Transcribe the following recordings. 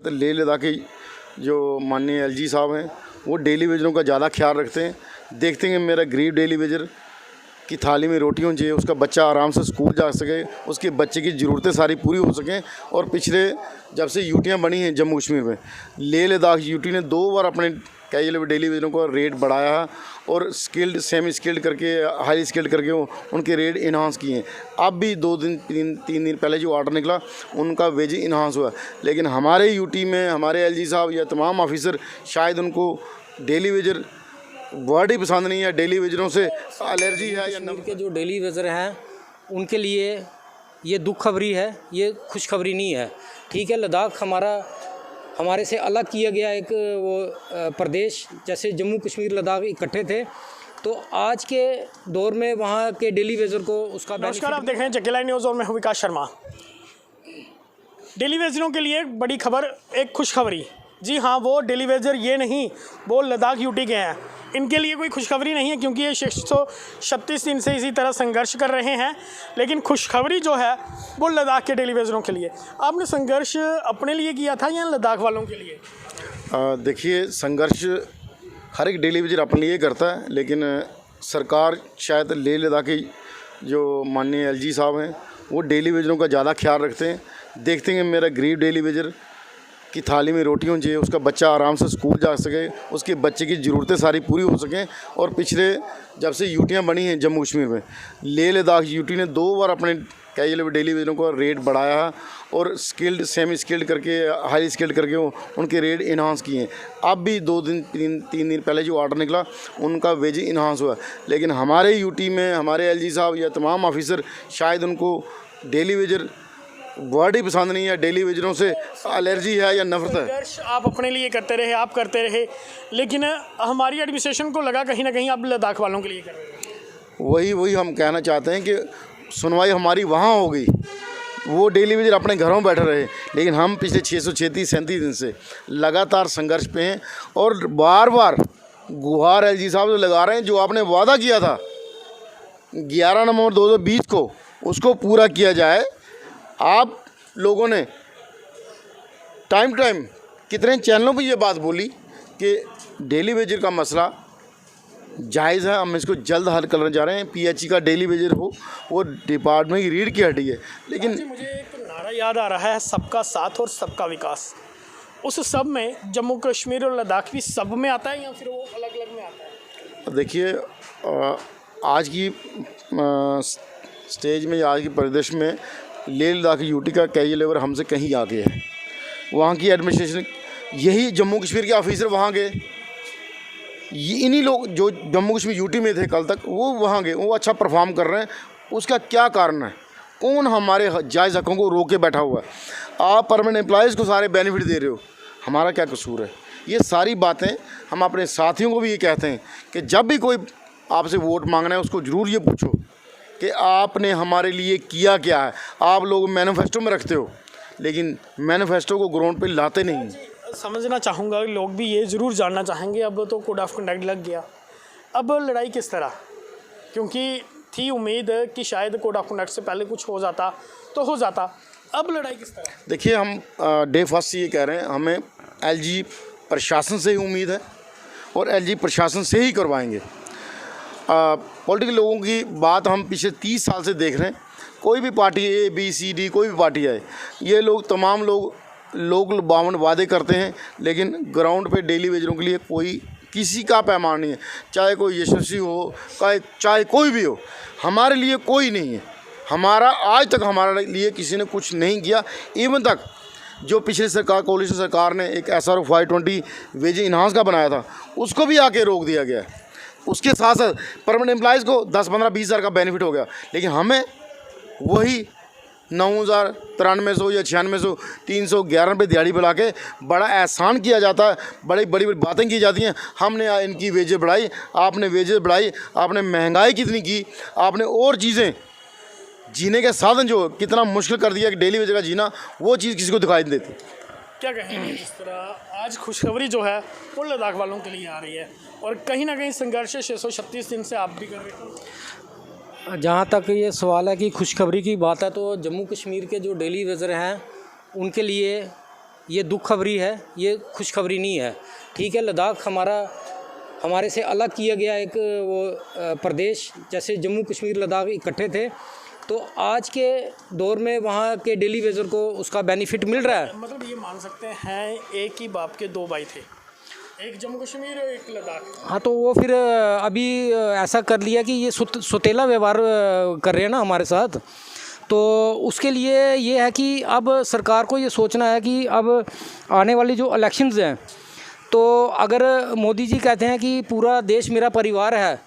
लेह लद्दाख के जो माननीय एलजी साहब हैं वो डेली वेजरों का ज़्यादा ख्याल रखते हैं। देखते हैं मेरा गरीब डेली वेजर की थाली में रोटी होनी चाहिए, उसका बच्चा आराम से स्कूल जा सके, उसके बच्चे की ज़रूरतें सारी पूरी हो सकें। और पिछले जब से यूटियाँ बनी हैं जम्मू कश्मीर में, लेह लद्दाख यूटी ने 2 बार अपने कैजुअल डेली वेजरों का रेट बढ़ाया है और स्किल्ड सेमी स्किल्ड करके हाई स्किल्ड करके उनके रेट इन्हांस किए हैं। अब भी 3 दिन पहले जो ऑर्डर निकला उनका वेज इन्हांस हुआ। लेकिन हमारे यूटी में हमारे एलजी साहब या तमाम ऑफिसर शायद उनको डेली वेजर वर्ड ही पसंद नहीं है, डेली वेजरों से एलर्जी है या के जो डेली वेजर हैं उनके लिए ये दुख खबरी है, ये खुशखबरी नहीं है। ठीक है, लद्दाख हमारे से अलग किया गया एक वो प्रदेश, जैसे जम्मू कश्मीर लद्दाख इकट्ठे थे, तो आज के दौर में वहाँ के डेली वेजर को उसका नमस्कार, आप देख रहे हैं जग्गे लाइव न्यूज़ और मैं हूं विकास शर्मा। डेली वेजरों के लिए एक बड़ी खबर, एक खुशखबरी। जी हाँ, वो डेली वेजर ये नहीं, वो लद्दाख यूटी के हैं। इनके लिए कोई खुशखबरी नहीं है क्योंकि ये 136 दिन से इसी तरह संघर्ष कर रहे हैं। लेकिन खुशखबरी जो है वो लद्दाख के डेली वेजरों के लिए। आपने संघर्ष अपने लिए किया था या लद्दाख वालों के लिए? देखिए, संघर्ष हर एक डेली वेजर अपने लिए करता है, लेकिन सरकार शायद लेह लद्दाख के जो माननीय एलजी साहब हैं वो डेली वेजरों का ज़्यादा ख्याल रखते हैं। देखते हैं मेरा गरीब डेली वेजर की थाली में रोटी होनी चाहिए, उसका बच्चा आराम से स्कूल जा सके, उसके बच्चे की ज़रूरतें सारी पूरी हो सकें। और पिछले जब से यूटियाँ बनी हैं जम्मू कश्मीर में, लेह लद्दाख यूटी ने 2 बार अपने कैजुअल डेली वेजरों का रेट बढ़ाया है और स्किल्ड सेमी स्किल्ड करके हाई स्किल्ड करके उनके रेट इन्हांस किए हैं। अब भी 3 दिन पहले जो ऑर्डर निकला उनका वेज इन्हांस हुआ। लेकिन हमारे यूटी में हमारे एलजी साहब या तमाम ऑफिसर शायद उनको डेली वेजर वर्ड ही पसंद नहीं है, डेली वेजरों से एलर्जी है या नफरत है। संघर्ष आप अपने लिए करते रहे, आप करते रहे, लेकिन हमारी एडमिनिस्ट्रेशन को लगा कहीं ना कहीं आप लद्दाख वालों के लिए कर रहे हैं। वही हम कहना चाहते हैं कि सुनवाई हमारी वहाँ हो गई, वो डेली वेजर अपने घरों में बैठे रहे। लेकिन हम पिछले 637 दिन से लगातार संघर्ष पे हैं और बार बार गुहार एलजी साहब जो लगा रहे हैं, जो आपने वादा किया था 11 नवंबर 2020 को, उसको पूरा किया जाए। आप लोगों ने टाइम कितने चैनलों पे ये बात बोली कि डेली वेजर का मसला जायज़ है, हम इसको जल्द हल करने जा रहे हैं। पीएचई का डेली वेजर हो, वो डिपार्टमेंट की रीढ़ की हड्डी है। लेकिन मुझे एक नारा याद आ रहा है, सबका साथ और सबका विकास। उस सब में जम्मू कश्मीर और लद्दाख भी सब में आता है या फिर वो अलग अलग में आता है? देखिए, आज की स्टेज में, आज की परिदृश्य में लेह लद्दाख यूटी का कैजुअल लेबर हमसे कहीं आगे है। वहाँ की एडमिनिस्ट्रेशन, यही जम्मू कश्मीर के ऑफिसर वहाँ गए, इन्हीं लोग जो जम्मू कश्मीर यूटी में थे कल तक, वो वहाँ गए, वो अच्छा परफॉर्म कर रहे हैं। उसका क्या कारण है? कौन हमारे जायज़ हकों को रोक के बैठा हुआ है? आप परमानेंट एम्प्लॉयज़ को सारे बेनिफिट दे रहे हो, हमारा क्या कसूर है? ये सारी बातें हम अपने साथियों को भी ये कहते हैं कि जब भी कोई आपसे वोट मांगना है उसको ज़रूर ये पूछो कि आपने हमारे लिए किया क्या है। आप लोग मैनिफेस्टो में रखते हो, लेकिन मैनिफेस्टो को ग्राउंड पे लाते नहीं। समझना चाहूँगा, लोग भी ये ज़रूर जानना चाहेंगे, अब तो कोड ऑफ कंडक्ट लग गया, अब लड़ाई किस तरह? क्योंकि थी उम्मीद कि शायद कोड ऑफ कंडक्ट से पहले कुछ हो जाता तो हो जाता, अब लड़ाई किस तरह? देखिए, हम डे फर्स्ट से ये कह रहे हैं, हमें एलजी प्रशासन से ही उम्मीद है और एलजी प्रशासन से ही करवाएंगे। पॉलिटिकल लोगों की बात हम पिछले 30 साल से देख रहे हैं। कोई भी party A, B, C, D, कोई भी पार्टी आए, ये लोग तमाम लोग बावन वादे करते हैं, लेकिन ग्राउंड पे डेली वेजरों के लिए कोई किसी का पैमाना नहीं है। चाहे कोई यशस्वी हो, चाहे कोई भी हो, हमारे लिए कोई नहीं है। आज तक हमारे लिए किसी ने कुछ नहीं किया। इवन तक जो पिछली सरकार, कोalition सरकार ने एक SRO 520 वेज इन्हांस का बनाया था, उसको भी आके रोक दिया गया। उसके साथ साथ परमानेंट एम्प्लॉयज़ को 10, 15, 20 हज़ार का बेनिफिट हो गया। लेकिन हमें वही 9,9300 या 9600, 311 पे दिहाड़ी बुला के बड़ा एहसान किया जाता है, बड़ी बड़ी बातें की जाती हैं। हमने इनकी वेजेस बढ़ाई, आपने वेजेस बढ़ाई, आपने महंगाई कितनी की, आपने और चीज़ें, जीने के साधन जो कितना मुश्किल कर दिया कि डेली वेज का जीना, वो चीज़ किसी को दिखाई नहीं देती। क्या कहेंगे, जिस तरह आज खुशखबरी जो है वो लद्दाख वालों के लिए आ रही है और कहीं ना कहीं संघर्ष 636 दिन से आप भी कर रहे हो? जहाँ तक ये सवाल है कि खुशखबरी की बात है, तो जम्मू कश्मीर के जो डेली वेजर हैं उनके लिए ये दुख खबरी है, ये खुशखबरी नहीं है। ठीक है, लद्दाख हमारे से अलग किया गया एक वो प्रदेश, जैसे जम्मू कश्मीर लद्दाख इकट्ठे थे, तो आज के दौर में वहाँ के डेली वेजर को उसका बेनिफिट मिल रहा है। मतलब ये मान सकते हैं एक ही बाप के दो भाई थे, एक जम्मू कश्मीर और एक लद्दाख। हाँ, तो वो फिर अभी ऐसा कर लिया कि ये सुतेला व्यवहार कर रहे हैं ना हमारे साथ। तो उसके लिए ये है कि अब सरकार को ये सोचना है कि अब आने वाली जो इलेक्शंस हैं, तो अगर मोदी जी कहते हैं कि पूरा देश मेरा परिवार है,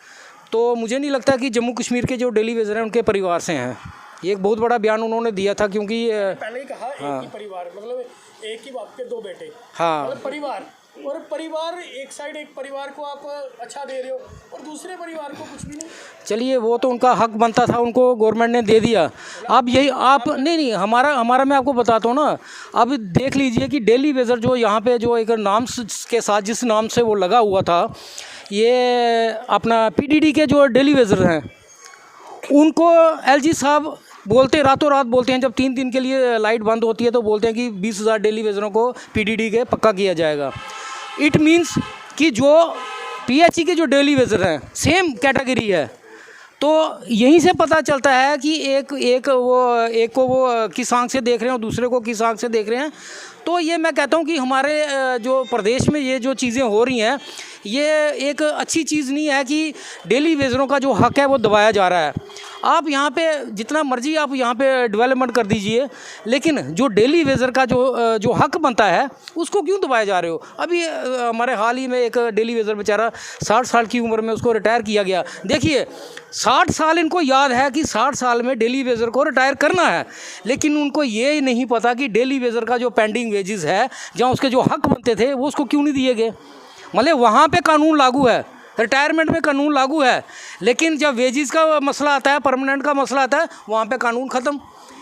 तो मुझे नहीं लगता कि जम्मू कश्मीर के जो डेली वेजर हैं उनके परिवार से हैं। ये एक बहुत बड़ा बयान उन्होंने दिया था, क्योंकि पहले ही कहा एक ही परिवार, मतलब एक ही बाप के दो बेटे। हाँ, मतलब परिवार, और परिवार एक साइड, एक परिवार को आप अच्छा दे रहे हो और दूसरे परिवार को कुछ भी नहीं। चलिए वो तो उनका हक बनता था, उनको गवर्नमेंट ने दे दिया। अब यही आप नहीं हमारा मैं आपको बताता हूँ ना, अब देख लीजिए कि डेली वेजर जो यहाँ पे जो एक नाम के साथ जिस नाम से वो लगा हुआ था, ये अपना पीडीडी के जो डेली वेजर हैं, उनको एलजी साहब बोलते रातों रात बोलते हैं, जब 3 दिन के लिए लाइट बंद होती है तो बोलते हैं कि 20,000 डेली वेजरों को पीडीडी के पक्का किया जाएगा। इट मीन्स कि जो पीएचई के जो डेली वेजर हैं सेम कैटेगरी है। तो यहीं से पता चलता है कि एक को वो किस आंख से देख रहे हैं और दूसरे को किस आंख से देख रहे हैं। तो ये मैं कहता हूँ कि हमारे जो प्रदेश में ये जो चीज़ें हो रही हैं, ये एक अच्छी चीज़ नहीं है कि डेली वेजरों का जो हक है वो दबाया जा रहा है। आप यहाँ पे जितना मर्जी आप यहाँ पे डेवलपमेंट कर दीजिए, लेकिन जो डेली वेजर का जो हक बनता है उसको क्यों दबाया जा रहे हो। अभी हमारे हाल ही में एक डेली वेजर बेचारा 60 साल की उम्र में उसको रिटायर किया गया। देखिए 60 साल इनको याद है कि 60 साल में डेली वेजर को रिटायर करना है, लेकिन उनको ये नहीं पता कि डेली वेजर का जो पेंडिंग वेजेस है, जहाँ उसके जो हक बनते थे वो उसको क्यों नहीं दिए गए। मतलब वहाँ पे कानून लागू है, रिटायरमेंट में कानून लागू है, लेकिन जब वेजेस का मसला आता है, परमानेंट का मसला आता है, वहाँ पे कानून ख़त्म।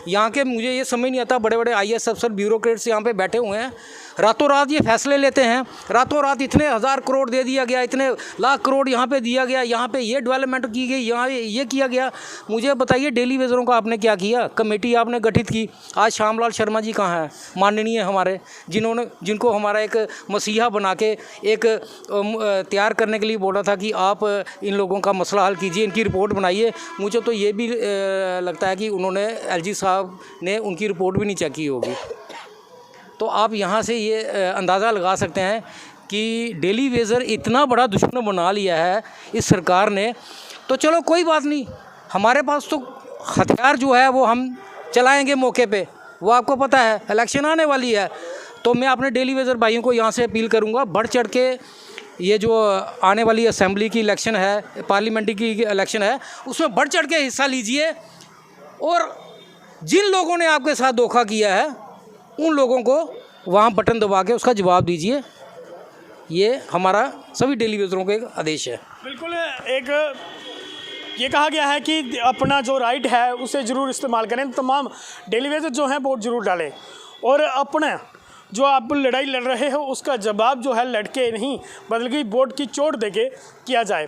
यहाँ के मुझे ये समझ नहीं आता, बड़े बड़े आईएएस अफसर ब्यूरोक्रेट्स यहाँ पे बैठे हुए हैं, रातों रात ये फैसले लेते हैं, रातों रात इतने 1000 करोड़ दे दिया गया, इतने लाख करोड़ यहाँ पे दिया गया, यहाँ पे ये डेवलपमेंट की गई, यहाँ ये किया गया। मुझे बताइए डेली वेजरों का आपने क्या किया। कमेटी आपने गठित की, आज श्यामलाल शर्मा जी कहाँ हैं, माननीय हमारे, जिनको हमारा एक मसीहा बना के एक तैयार करने के लिए बोला था कि आप इन लोगों का मसला हल कीजिए, इनकी रिपोर्ट बनाइए। मुझे तो ये भी लगता है कि उन्होंने एलजी साहब ने उनकी रिपोर्ट भी नहीं चेक की होगी। तो आप यहाँ से ये अंदाज़ा लगा सकते हैं कि डेली वेजर इतना बड़ा दुश्मन बना लिया है इस सरकार ने। तो चलो कोई बात नहीं, हमारे पास तो हथियार जो है वो हम चलाएंगे मौके पे, वो आपको पता है इलेक्शन आने वाली है। तो मैं अपने डेली वेजर भाइयों को यहाँ से अपील करूँगा, बढ़ चढ़ के ये जो आने वाली असेंबली की इलेक्शन है, पार्लियामेंट्री की इलेक्शन है, उसमें बढ़ चढ़ के हिस्सा लीजिए और जिन लोगों ने आपके साथ धोखा किया है उन लोगों को वहाँ बटन दबा के उसका जवाब दीजिए। ये हमारा सभी डेली वेजरों का एक आदेश है। बिल्कुल, एक ये कहा गया है कि अपना जो राइट है उसे ज़रूर इस्तेमाल करें, तमाम डेली वेजर जो हैं वोट ज़रूर डालें और अपने जो आप लड़ाई लड़ रहे हो उसका जवाब जो है लड़के नहीं बल्कि वोट की चोट देके किया जाए।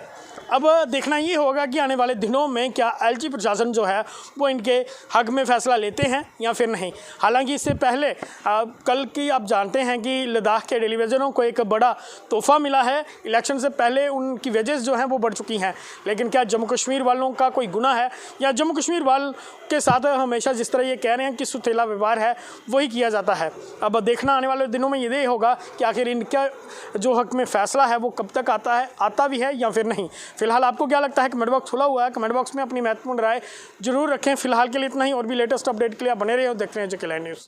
अब देखना ये होगा कि आने वाले दिनों में क्या एलजी प्रशासन जो है वो इनके हक में फ़ैसला लेते हैं या फिर नहीं। हालांकि इससे पहले कल की आप जानते हैं कि लद्दाख के डेली वेजरों को एक बड़ा तोहफ़ा मिला है। इलेक्शन से पहले उनकी वेजेस जो हैं वो बढ़ चुकी हैं, लेकिन क्या जम्मू कश्मीर वालों का कोई गुनाह है या जम्मू कश्मीर वाल के साथ हमेशा जिस तरह ये कह रहे हैं कि सुतेला व्यवहार है वही किया जाता है। अब देखना आने वाले दिनों में ये होगा कि आखिर इनका जो हक में फ़ैसला है वो कब तक आता भी है या फिर नहीं। फिलहाल आपको क्या लगता है, कमेंट बॉक्स खुला हुआ है, कमेंट बॉक्स में अपनी महत्वपूर्ण राय जरूर रखें। फिलहाल के लिए इतना ही, और भी लेटेस्ट अपडेट के लिए आप बने रहे हो, देखते हैं JK Live न्यूज़।